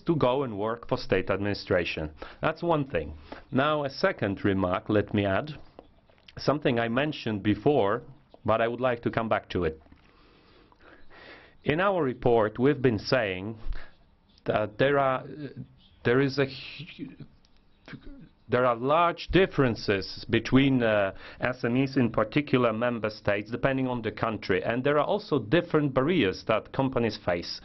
to go and work for state administration. That's one thing. Now, a second remark, let me add, something I mentioned before, but I would like to come back to it. In our report, we've been saying that there are large differences between SMEs in particular member states, depending on the country, and there are also different barriers that companies face.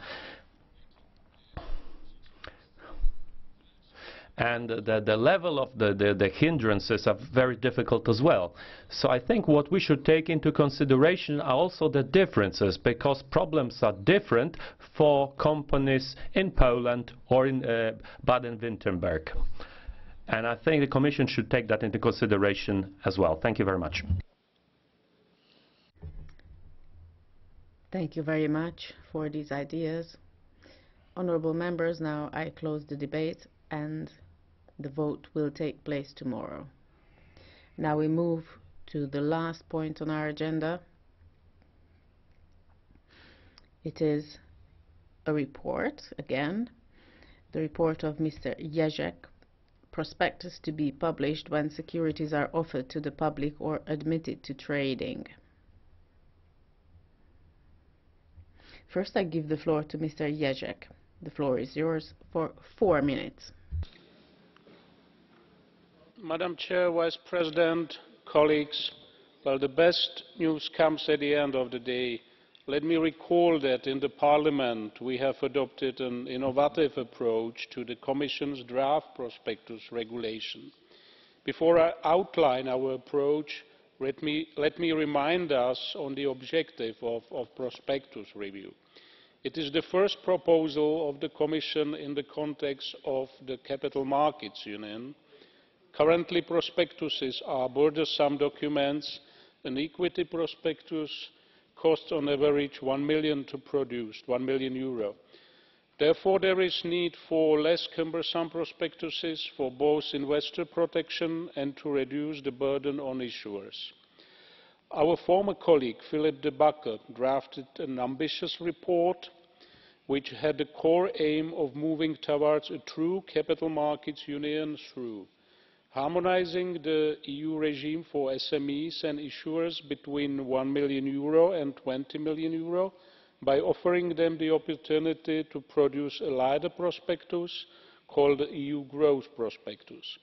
And the level of the hindrances are very difficult as well. So I think what we should take into consideration are also the differences, because problems are different for companies in Poland or in Baden-Württemberg. And I think the Commission should take that into consideration as well. Thank you very much. Thank you very much for these ideas. Honourable members, now I close the debate and the vote will take place tomorrow. Now we move to the last point on our agenda. It is a report, again, the report of Mr. Ježek, prospectus to be published when securities are offered to the public or admitted to trading. First, I give the floor to Mr. Ježek. The floor is yours for 4 minutes. Madam Chair, Vice President, colleagues, well, the best news comes at the end of the day. Let me recall that in the Parliament we have adopted an innovative approach to the Commission's draft prospectus regulation. Before I outline our approach, let me remind us on the objective of prospectus review. It is the first proposal of the Commission in the context of the Capital Markets Union. Currently, prospectuses are burdensome documents. An equity prospectus costs on average 1 million to produce, €1 million. Therefore, there is need for less cumbersome prospectuses for both investor protection and to reduce the burden on issuers. Our former colleague, Philip Debata, drafted an ambitious report which had the core aim of moving towards a true capital markets union through harmonising the EU regime for SMEs and issuers between €1 million and €20 million by offering them the opportunity to produce a lighter prospectus called the EU Growth Prospectus,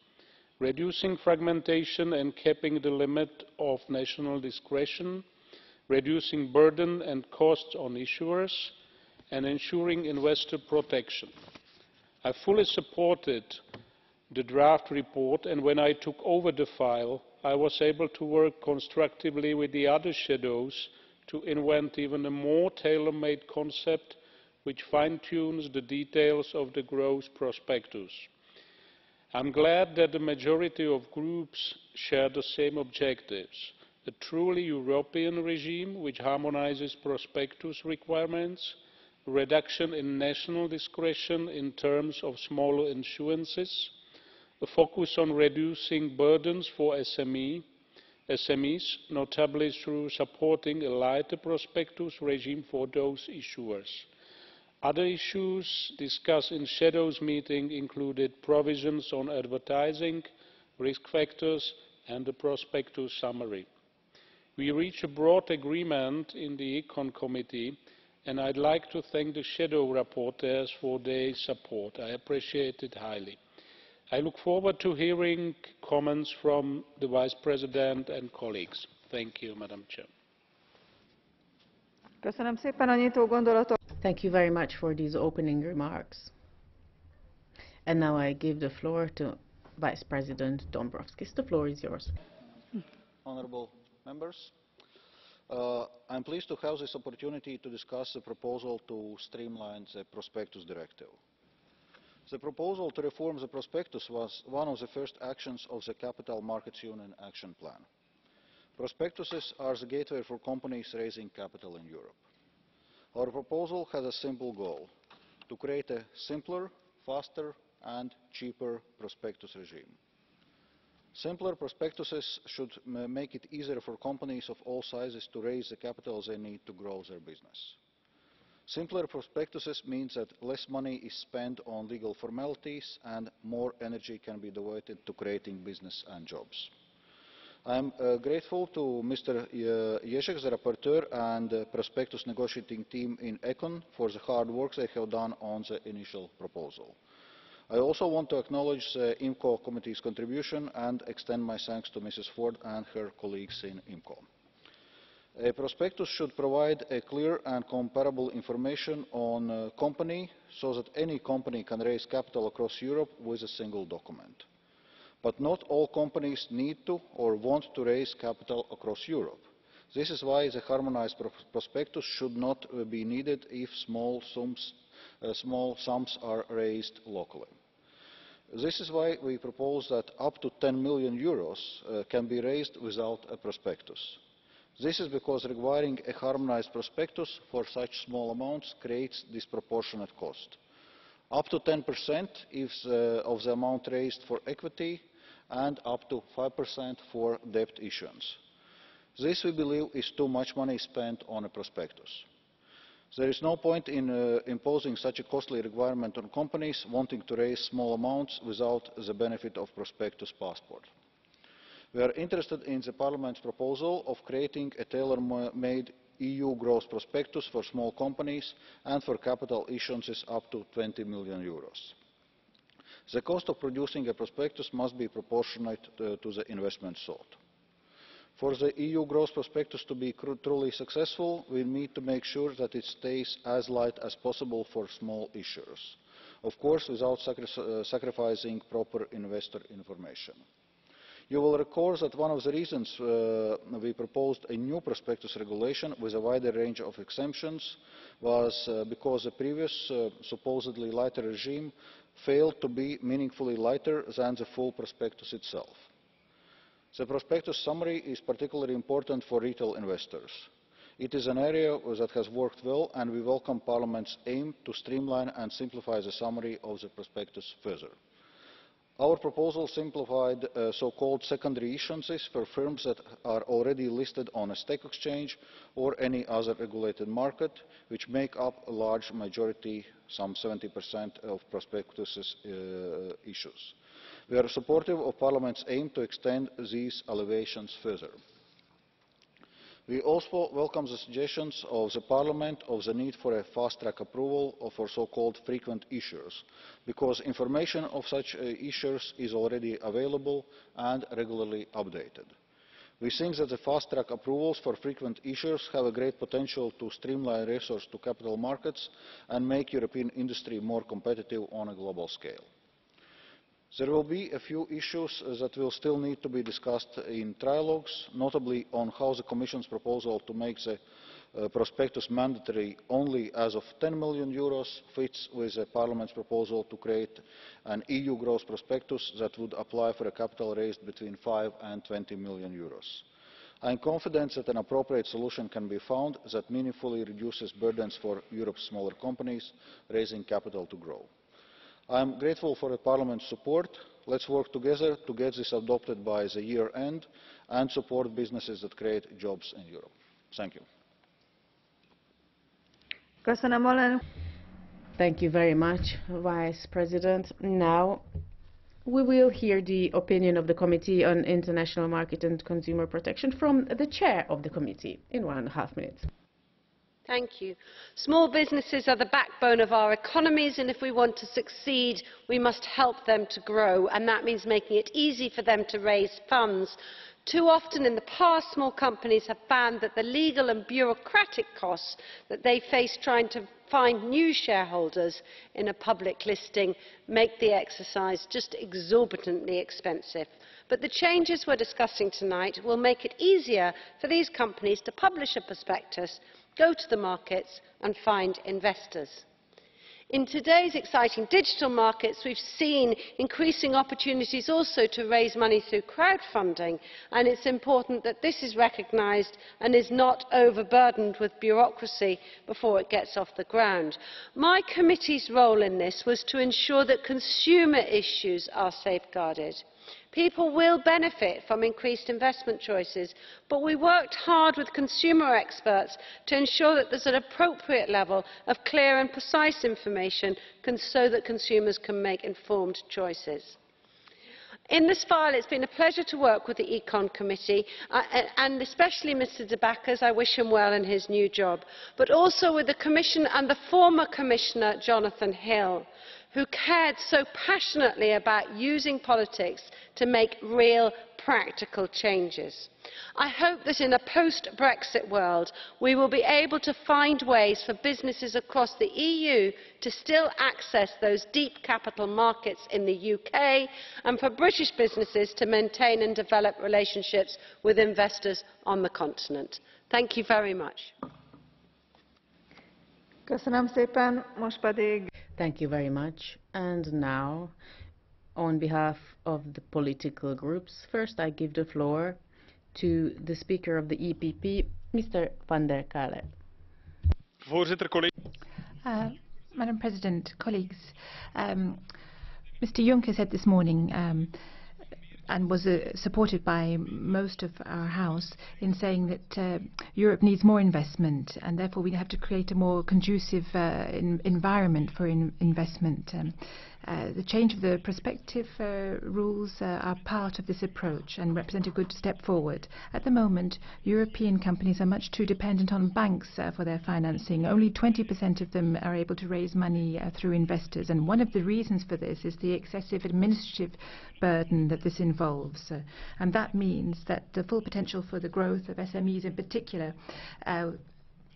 reducing fragmentation and capping the limit of national discretion, reducing burden and costs on issuers, and ensuring investor protection. I fully supported the draft report, and when I took over the file, I was able to work constructively with the other shadows to invent even a more tailor-made concept which fine-tunes the details of the growth prospectus. I am glad that the majority of groups share the same objectives: a truly European regime which harmonises prospectus requirements, a reduction in national discretion in terms of smaller issuances, a focus on reducing burdens for SMEs, notably through supporting a lighter prospectus regime for those issuers. Other issues discussed in Shadows meeting included provisions on advertising, risk factors and the prospectus summary. We reached a broad agreement in the Econ Committee, and I'd like to thank the shadow rapporteurs for their support. I appreciate it highly. I look forward to hearing comments from the Vice President and colleagues. Thank you, Madam Chair. Thank you very much for these opening remarks. And now I give the floor to Vice President Dombrovskis. The floor is yours. Honourable members, I am pleased to have this opportunity to discuss the proposal to streamline the Prospectus Directive. The proposal to reform the prospectus was one of the first actions of the Capital Markets Union Action Plan. Prospectuses are the gateway for companies raising capital in Europe. Our proposal has a simple goal: to create a simpler, faster and cheaper prospectus regime. Simpler prospectuses should make it easier for companies of all sizes to raise the capital they need to grow their business. Simpler prospectuses means that less money is spent on legal formalities and more energy can be devoted to creating business and jobs. I am grateful to Mr. Ježek, the rapporteur, and the prospectus negotiating team in ECON for the hard work they have done on the initial proposal. I also want to acknowledge the IMCO committee's contribution and extend my thanks to Mrs. Ford and her colleagues in IMCO. A prospectus should provide a clear and comparable information on a company so that any company can raise capital across Europe with a single document. But not all companies need to or want to raise capital across Europe. This is why the harmonised prospectus should not be needed if small sums are raised locally. This is why we propose that up to €10 million can be raised without a prospectus. This is because requiring a harmonised prospectus for such small amounts creates disproportionate cost. Up to 10% of the amount raised for equity and up to 5% for debt issuance. This, we believe, is too much money spent on a prospectus. There is no point in imposing such a costly requirement on companies wanting to raise small amounts without the benefit of prospectus passport. We are interested in the Parliament's proposal of creating a tailor-made EU growth prospectus for small companies and for capital issuances up to €20 million. The cost of producing a prospectus must be proportionate to the investment sought. For the EU growth prospectus to be truly successful, we need to make sure that it stays as light as possible for small issuers, of course without sacrificing proper investor information. You will recall that one of the reasons we proposed a new prospectus regulation with a wider range of exemptions was because the previous, supposedly lighter regime failed to be meaningfully lighter than the full prospectus itself. The prospectus summary is particularly important for retail investors. It is an area that has worked well, and we welcome Parliament's aim to streamline and simplify the summary of the prospectus further. Our proposal simplified so-called secondary issuances for firms that are already listed on a stock exchange or any other regulated market, which make up a large majority, some 70% of prospectus issues. We are supportive of Parliament's aim to extend these alleviations further. We also welcome the suggestions of the Parliament of the need for a fast-track approval for so-called frequent issuers, because information of such issuers is already available and regularly updated. We think that the fast-track approvals for frequent issuers have a great potential to streamline resource to capital markets and make European industry more competitive on a global scale. There will be a few issues that will still need to be discussed in trilogues, notably on how the Commission's proposal to make the prospectus mandatory only as of €10 million fits with Parliament's proposal to create an EU growth prospectus that would apply for a capital raised between €5 and €20 million. I am confident that an appropriate solution can be found that meaningfully reduces burdens for Europe's smaller companies raising capital to grow. I am grateful for Parliament's support. Let's work together to get this adopted by the year end and support businesses that create jobs in Europe. Thank you. Thank you very much, Vice President. Now we will hear the opinion of the Committee on International Market and Consumer Protection from the Chair of the Committee in 1.5 minutes. Thank you. Small businesses are the backbone of our economies, and if we want to succeed, we must help them to grow, and that means making it easy for them to raise funds. Too often in the past, small companies have found that the legal and bureaucratic costs that they face trying to find new shareholders in a public listing make the exercise just exorbitantly expensive. But the changes we're discussing tonight will make it easier for these companies to publish a prospectus, go to the markets and find investors. In today's exciting digital markets, we've seen increasing opportunities also to raise money through crowdfunding, and it's important that this is recognised and is not overburdened with bureaucracy before it gets off the ground. My committee's role in this was to ensure that consumer issues are safeguarded. People will benefit from increased investment choices, but we worked hard with consumer experts to ensure that there is an appropriate level of clear and precise information so that consumers can make informed choices. In this file, it has been a pleasure to work with the Econ Committee, and especially Mr Debata, as I wish him well in his new job, but also with the Commission and the former Commissioner, Jonathan Hill, who cared so passionately about using politics to make real practical changes. I hope that in a post-Brexit world, we will be able to find ways for businesses across the EU to still access those deep capital markets in the UK, and for British businesses to maintain and develop relationships with investors on the continent. Thank you very much. Thank you very much. And now, on behalf of the political groups, first I give the floor to the Speaker of the EPP, Mr. van der Kale. Madam President, colleagues, Mr. Juncker said this morning and was supported by most of our House in saying that Europe needs more investment, and therefore we have to create a more conducive environment for investment. The change of the prospective rules are part of this approach and represent a good step forward. At the moment, European companies are much too dependent on banks for their financing. Only 20% of them are able to raise money through investors, and one of the reasons for this is the excessive administrative burden that this involves. And that means that the full potential for the growth of SMEs in particular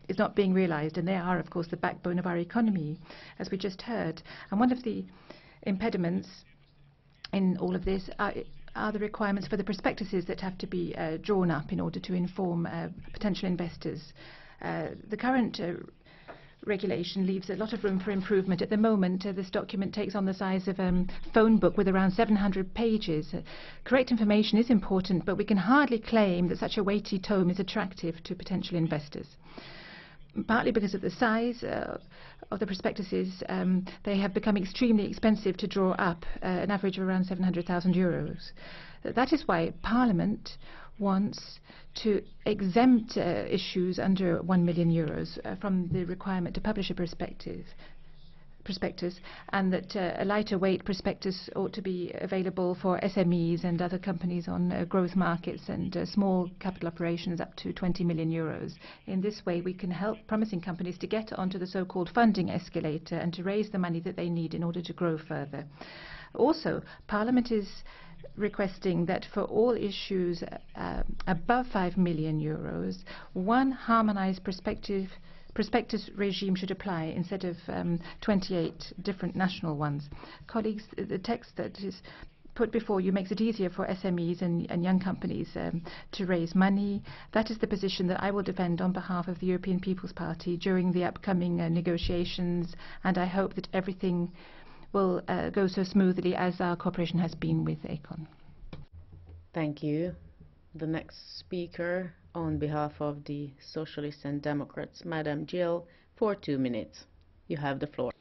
is not being realized, and they are, of course, the backbone of our economy, as we just heard. And one of the impediments in all of this are the requirements for the prospectuses that have to be drawn up in order to inform potential investors. The current regulation leaves a lot of room for improvement. At the moment, this document takes on the size of a phone book with around 700 pages. Correct information is important, but we can hardly claim that such a weighty tome is attractive to potential investors. Partly because of the size of the prospectuses, they have become extremely expensive to draw up, an average of around 700,000 euros. That is why Parliament wants to exempt issues under 1 million euros from the requirement to publish a prospectus, and that a lighter weight prospectus ought to be available for SMEs and other companies on growth markets and small capital operations up to 20 million euros. In this way, we can help promising companies to get onto the so-called funding escalator and to raise the money that they need in order to grow further. Also, Parliament is requesting that for all issues above 5 million euros, one harmonized prospectus regime should apply instead of 28 different national ones. Colleagues, the text that is put before you makes it easier for SMEs and young companies to raise money. That is the position that I will defend on behalf of the European People's Party during the upcoming negotiations, and I hope that everything will go so smoothly as our cooperation has been with Econ. Thank you. The next speaker on behalf of the Socialists and Democrats, Madam Jill, for 2 minutes. You have the floor.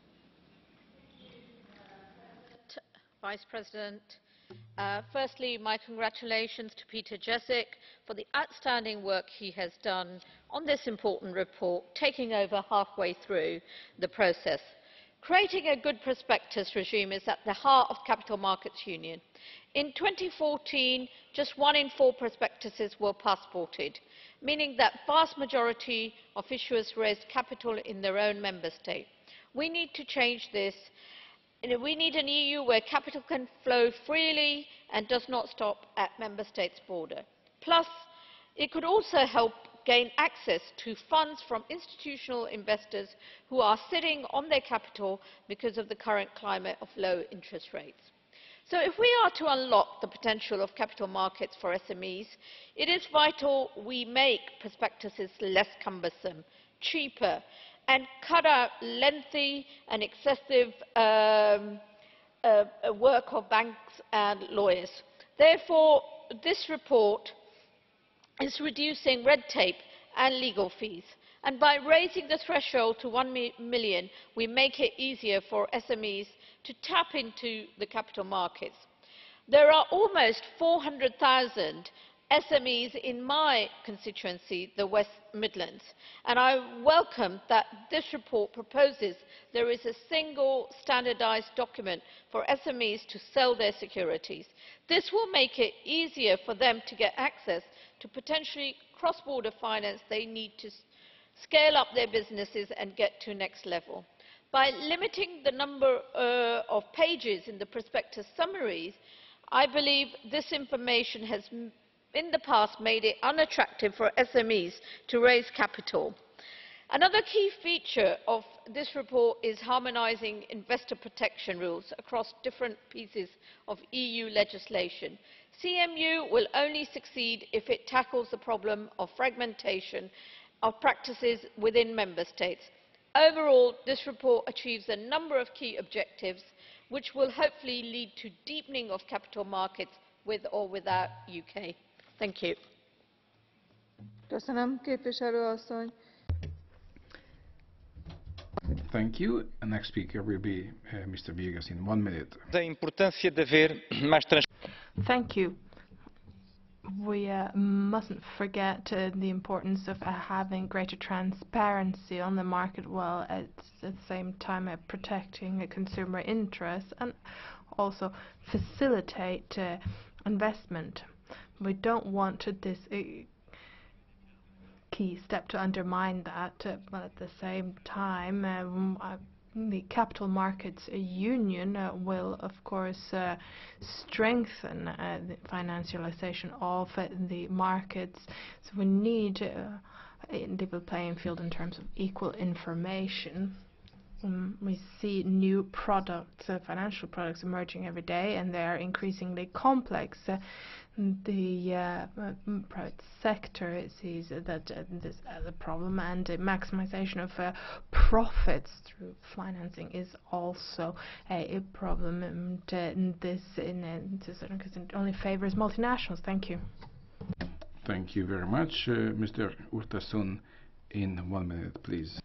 Vice President, firstly, my congratulations to Peter Ježek for the outstanding work he has done on this important report, taking over halfway through the process. Creating a good prospectus regime is at the heart of Capital Markets Union. In 2014, just 1 in 4 prospectuses were passported, meaning that vast majority of issuers raised capital in their own member state. We need to change this. We need an EU where capital can flow freely and does not stop at member states' border. Plus, it could also help gain access to funds from institutional investors who are sitting on their capital because of the current climate of low interest rates. So if we are to unlock the potential of capital markets for SMEs, it is vital we make prospectuses less cumbersome, cheaper, and cut out lengthy and excessive work of banks and lawyers. Therefore, this report is reducing red tape and legal fees, and by raising the threshold to 1 million, we make it easier for SMEs to tap into the capital markets. There are almost 400,000 SMEs in my constituency, the West Midlands, and I welcome that this report proposes there is a single standardised document for SMEs to sell their securities. This will make it easier for them to get access to potentially cross-border finance they need to scale up their businesses and get to next level. By limiting the number of pages in the prospectus summaries, I believe this information has in the past made it unattractive for SMEs to raise capital. Another key feature of this report is harmonising investor protection rules across different pieces of EU legislation. CMU will only succeed if it tackles the problem of fragmentation of practices within member states. Overall, this report achieves a number of key objectives which will hopefully lead to deepening of capital markets with or without UK. Thank you. Köszönöm, képviselő asszony. Thank you. The next speaker will be Mr. Viegas in 1 minute. Thank you. We mustn't forget the importance of having greater transparency on the market while at the same time protecting consumer interests and also facilitate investment. We don't want this key step to undermine that, but at the same time the Capital Markets Union will of course strengthen the financialization of the markets, so we need a level playing field in terms of equal information. We see new products, financial products emerging every day, and they are increasingly complex. The private sector sees that this as a problem, and the maximization of profits through financing is also a problem. And this, to a certain extent, only favors multinationals. Thank you. Thank you very much. Mr. Urtasun, in 1 minute, please.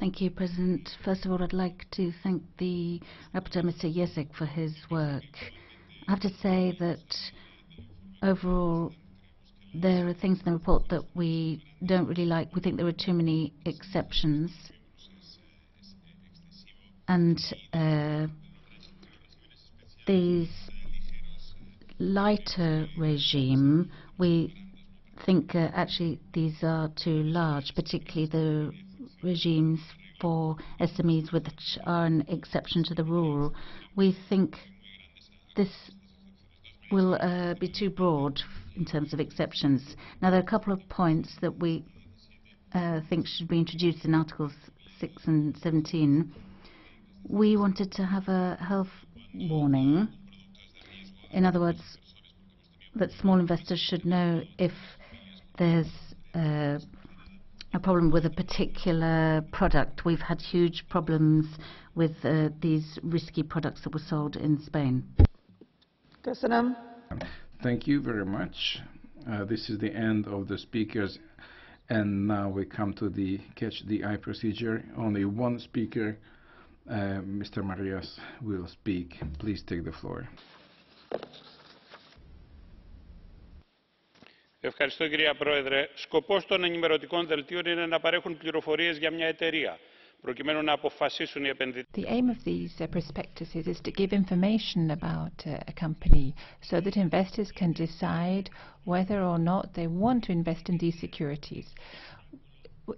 Thank you, President. First of all, I'd like to thank the rapporteur, Mr. Ježek, for his work. I have to say that overall there are things in the report that we don't really like. We think there are too many exceptions, and the lighter regime, we think actually these are too large, particularly the regimes for SMEs which are an exception to the rule. We think this will be too broad in terms of exceptions. Now, there are a couple of points that we think should be introduced in Articles 6 and 17. We wanted to have a health warning. In other words, that small investors should know if there's a problem with a particular product. We've had huge problems with these risky products that were sold in Spain. Köszönöm. Thank you very much. This is the end of the speakers, and now we come to the catch the eye procedure. Only one speaker, Mr. Marias, will speak. Please take the floor. Ευχαριστώ, κυρία Πρόεδρε. Σκοπός των ενημερωτικών δελτίων είναι να παρέχουν πληροφορίες για μια εταιρεία, προκειμένου να αποφασίσουν οι επενδυτές. The aim of these prospectuses is to give information about a company so that investors can decide whether or not they want to invest in these securities.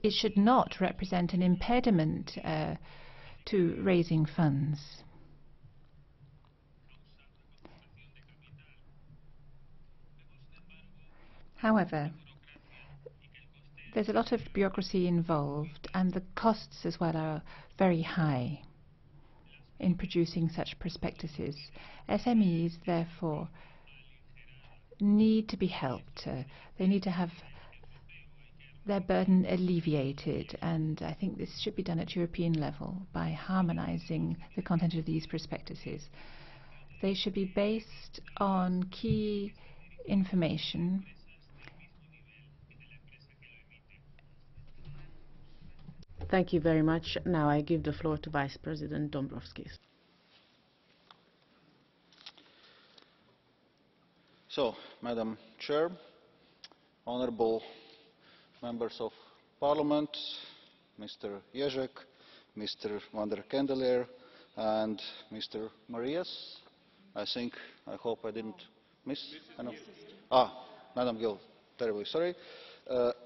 It should not represent an impediment to raising funds. However, there's a lot of bureaucracy involved, and the costs as well are very high in producing such prospectuses. SMEs, therefore, need to be helped. They need to have their burden alleviated, and I think this should be done at European level by harmonizing the content of these prospectuses. They should be based on key information Thank you very much. Now I give the floor to Vice President Dombrovskis. So, Madam Chair, honourable members of Parliament, Mr. Ježek, Mr. van der Kendeleer and Mr. Marias. I hope I didn't miss anyone. Madam Gill, terribly sorry.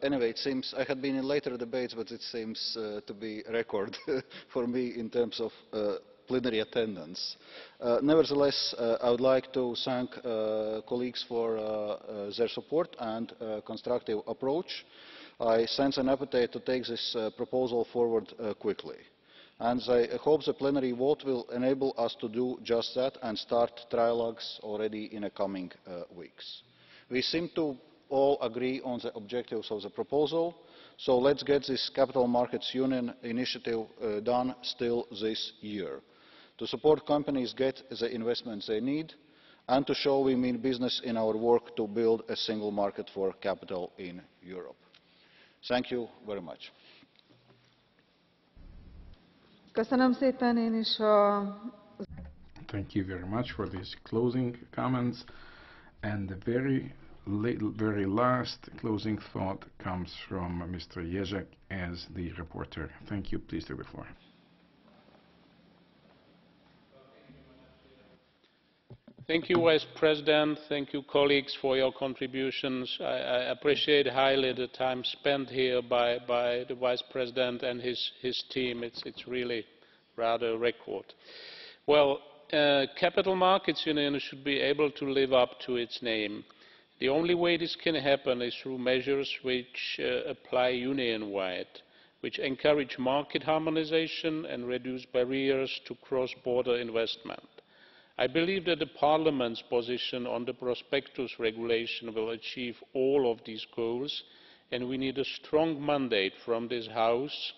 Anyway, it seems I had been in later debates, but it seems to be a record for me in terms of plenary attendance. Nevertheless, I would like to thank colleagues for their support and constructive approach. I sense an appetite to take this proposal forward quickly. And I hope the plenary vote will enable us to do just that and start trialogues already in the coming weeks. We seem to all agree on the objectives of the proposal, so let's get this Capital Markets Union initiative done still this year, to support companies get the investments they need, and to show we mean business in our work to build a single market for capital in Europe. Thank you very much. Thank you very much for these closing comments. And the very last closing thought comes from Mr. Ježek as the reporter. Thank you. Please take the floor. Thank you, Vice President. Thank you, colleagues, for your contributions. I appreciate highly the time spent here by the Vice President and his team. It's really rather a record. Well, Capital Markets Union should be able to live up to its name. The only way this can happen is through measures which apply union-wide, which encourage market harmonization and reduce barriers to cross-border investment. I believe that the Parliament's position on the prospectus regulation will achieve all of these goals, and we need a strong mandate from this House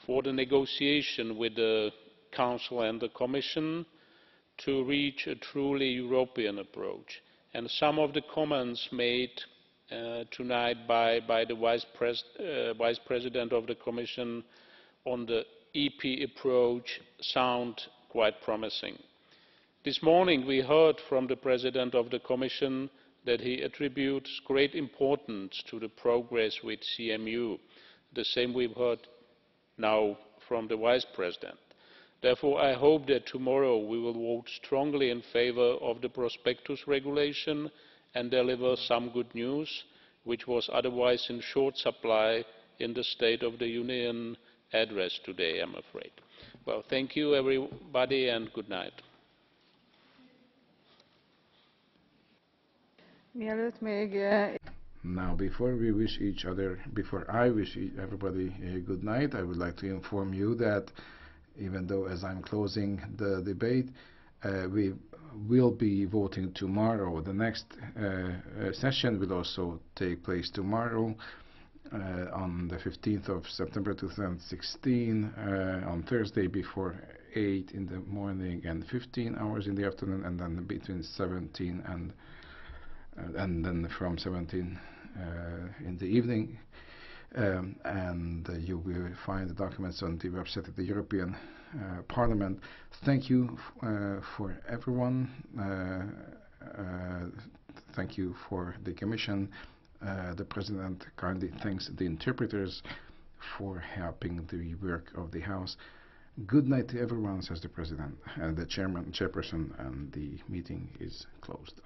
for the negotiation with the Council and the Commission to reach a truly European approach. And some of the comments made tonight by the Vice President of the Commission on the EP approach sound quite promising. This morning we heard from the President of the Commission that he attributes great importance to the progress with CMU. The same we've heard now from the Vice President. Therefore, I hope that tomorrow we will vote strongly in favour of the prospectus regulation and deliver some good news, which was otherwise in short supply in the State of the Union address today, I'm afraid. Well, thank you everybody and good night. Now, before I wish everybody a good night, I would like to inform you that even though as I'm closing the debate, we will be voting tomorrow. The next session will also take place tomorrow on the 15th of September 2016, on Thursday before 8 in the morning and 15 hours in the afternoon, and then between 17 and then from 17 in the evening. And you will find the documents on the website of the European Parliament. Thank you for everyone. Thank you for the Commission. The President kindly thanks the interpreters for helping the work of the House. Good night to everyone, says the President, the Chairperson, and the meeting is closed.